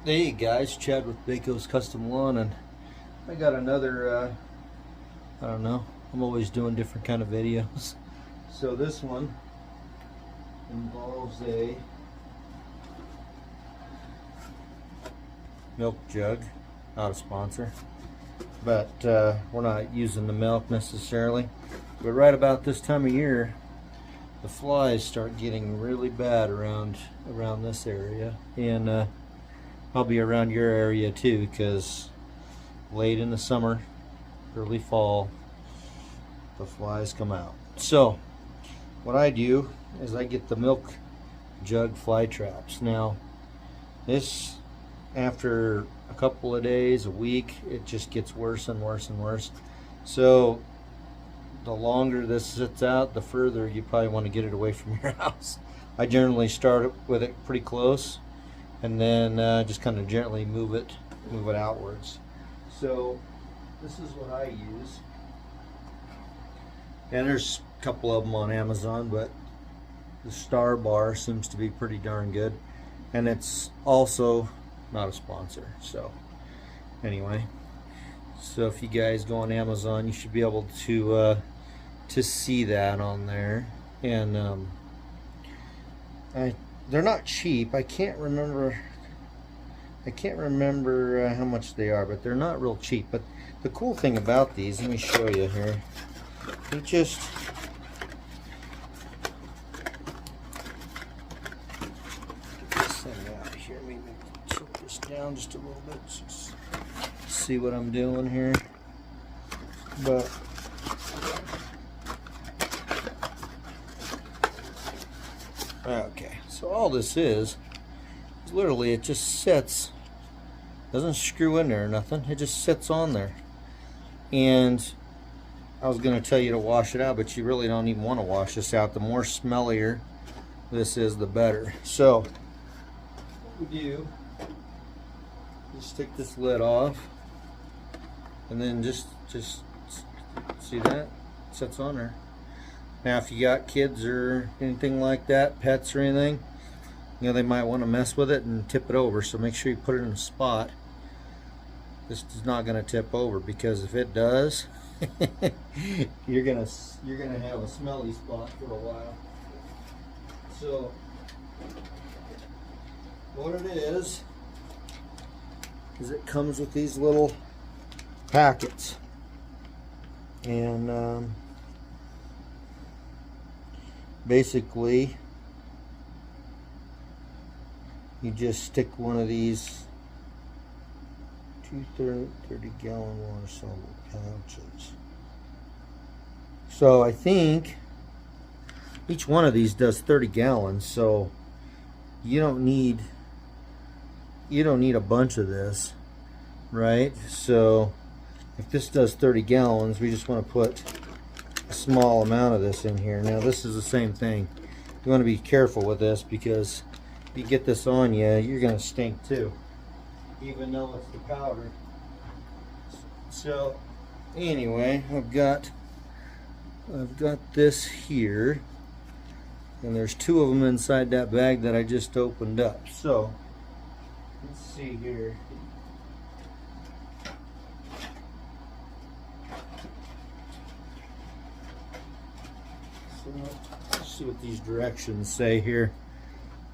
Hey guys, Chad with BAKO'S Custom Lawn, and I got another, I don't know, I'm always doing different kind of videos. So this one involves a milk jug, not a sponsor, but we're not using the milk necessarily. But right about this time of year, the flies start getting really bad around this area, and probably around your area too, because late in the summer, early fall, the flies come out. So what I do is I get the milk jug fly traps. Now this, after a couple of days, a week, it just gets worse and worse and worse. So the longer this sits out, the further you probably want to get it away from your house. I generally start with it pretty close, and then just kind of gently move it outwards. So this is what I use, and there's a couple of them on Amazon, but the Star Bar seems to be pretty darn good, and it's also not a sponsor. So anyway, so if you guys go on Amazon, you should be able to see that on there. And they're not cheap. I can't remember how much they are, but they're not real cheap. But the cool thing about these, let me show you here. You just get this thing out here. Maybe tilt this down just a little bit. Just see what I'm doing here. But okay, so all this is literally, it just sits, doesn't screw in there or nothing, it just sits on there. And I was going to tell you to wash it out, but you really don't even want to wash this out. The more smellier this is, the better. So what we do, just take this lid off, and then just see that? It sits on there. Now if you got kids or anything like that, pets or anything, you know, they might want to mess with it and tip it over. So make sure you put it in a spot. This is not going to tip over, because if it does, you're gonna have a smelly spot for a while. So what it is it comes with these little packets, and basically you just stick one of these 30-gallon water soluble pouches. So I think each one of these does 30 gallons, so you don't need a bunch of this, right? So if this does 30 gallons, we just want to put a small amount of this in here. Now this is the same thing. You want to be careful with this, because if you get this on you, you're going to stink too, even though it's the powder. So anyway, I've got this here, and there's two of them inside that bag that I just opened up. So let's see here. So let's see what these directions say here.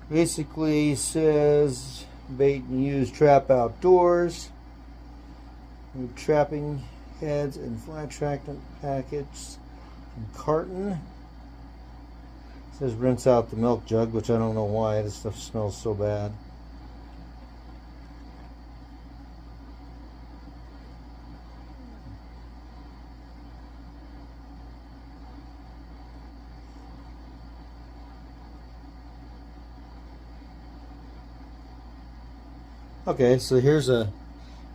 Basically says bait and use trap outdoors, with trapping heads and fly attractant packets and carton. It says rinse out the milk jug, which I don't know why this stuff smells so bad. Okay, so here's a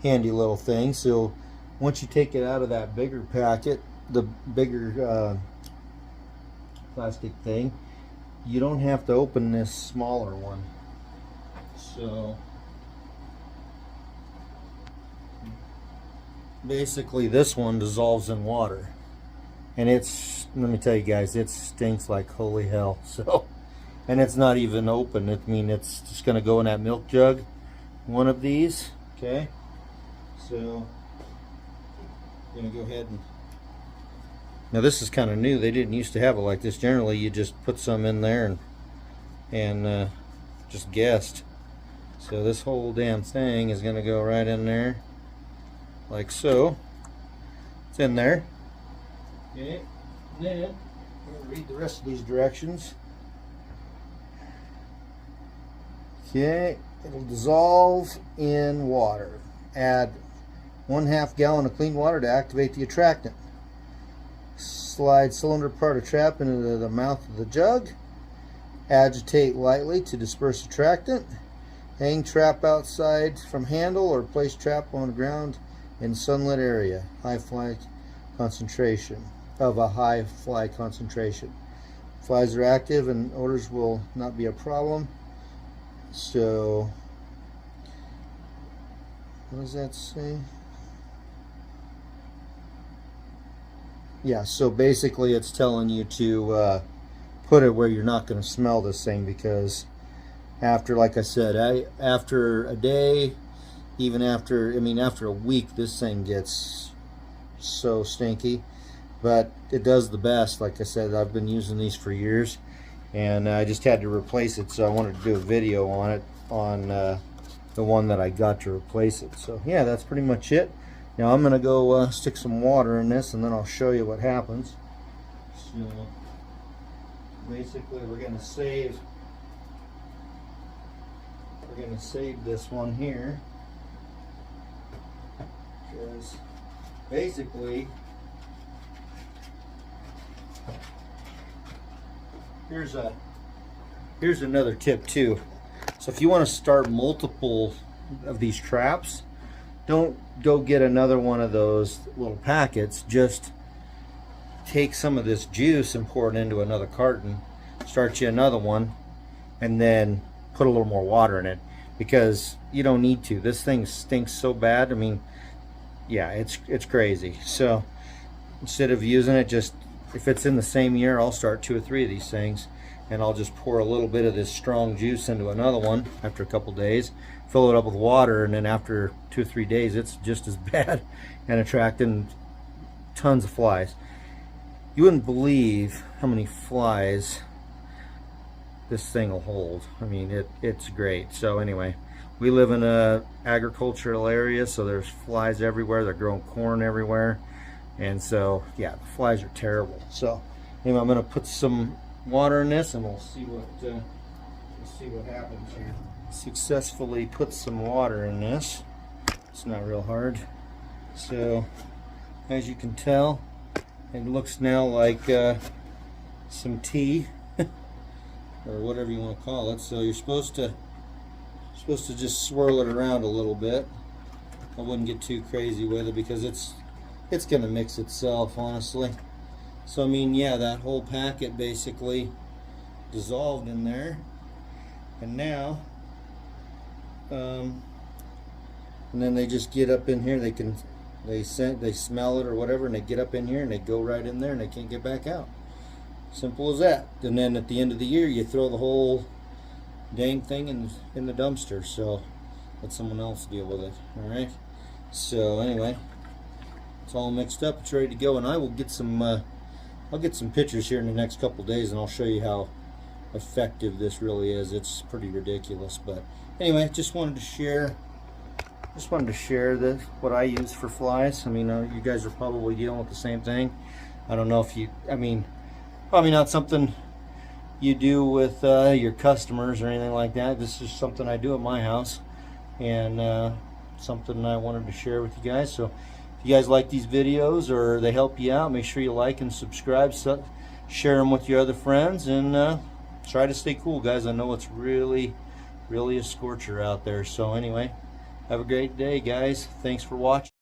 handy little thing. So once you take it out of that bigger packet, the bigger plastic thing, you don't have to open this smaller one. So basically this one dissolves in water, and it's, let me tell you guys, it stinks like holy hell. So, and it's not even open. I mean, it's just going to go in that milk jug, one of these. Okay, so I'm gonna go ahead and, now this is kind of new. They didn't used to have it like this. Generally you just put some in there and just guessed. So this whole damn thing is gonna go right in there like so. It's in there. Okay, and then we'll read the rest of these directions. Okay, it'll dissolve in water. Add 1/2 gallon of clean water to activate the attractant. Slide cylinder part of trap into the mouth of the jug. Agitate lightly to disperse attractant. Hang trap outside from handle or place trap on the ground in sunlit area. High fly concentration. Flies are active and odors will not be a problem. So, what does that say? Yeah, so basically it's telling you to put it where you're not going to smell this thing, because after, like I said, after a day, even after, after a week, this thing gets so stinky. But it does the best. Like I said, I've been using these for years, and I just had to replace it, so I wanted to do a video on it, on the one that I got to replace it. So yeah, that's pretty much it. Now I'm gonna go stick some water in this, and then I'll show you what happens. So basically we're gonna save this one here, because basically here's another tip too. So if you want to start multiple of these traps, don't go get another one of those little packets. Just take some of this juice and pour it into another carton, start you another one, and then put a little more water in it, because you don't need to. This thing stinks so bad. Yeah, it's crazy. So instead of using it, just, if it's in the same year, I'll start 2 or 3 of these things, and I'll just pour a little bit of this strong juice into another one after a couple days, fill it up with water, and then after 2 or 3 days it's just as bad and attracting tons of flies. You wouldn't believe how many flies this thing will hold. It's great. So anyway, we live in a agricultural area, so there's flies everywhere. They're growing corn everywhere, and so yeah, the flies are terrible. So anyway, I'm going to put some water in this, and we'll see what happens here. Successfully put some water in this. It's not real hard. So as you can tell, it looks now like some tea or whatever you want to call it. So you're supposed to just swirl it around a little bit. I wouldn't get too crazy with it, because it's gonna mix itself, honestly. So yeah, that whole packet basically dissolved in there, and now and then they just get up in here. They smell it or whatever, and they get up in here and they go right in there, and they can't get back out. Simple as that. And then at the end of the year, you throw the whole dang thing in the dumpster. So let someone else deal with it. All right. So anyway, it's all mixed up. It's ready to go, and I will get some. I'll get some pictures here in the next couple days, and I'll show you how effective this really is. It's pretty ridiculous. But anyway, just wanted to share this, what I use for flies. You guys are probably dealing with the same thing. I don't know if you, probably not something you do with your customers or anything like that. This is something I do at my house, and something I wanted to share with you guys. So if you guys like these videos or they help you out, make sure you like and subscribe, share them with your other friends, and try to stay cool, guys. I know it's really a scorcher out there. So anyway, have a great day, guys. Thanks for watching.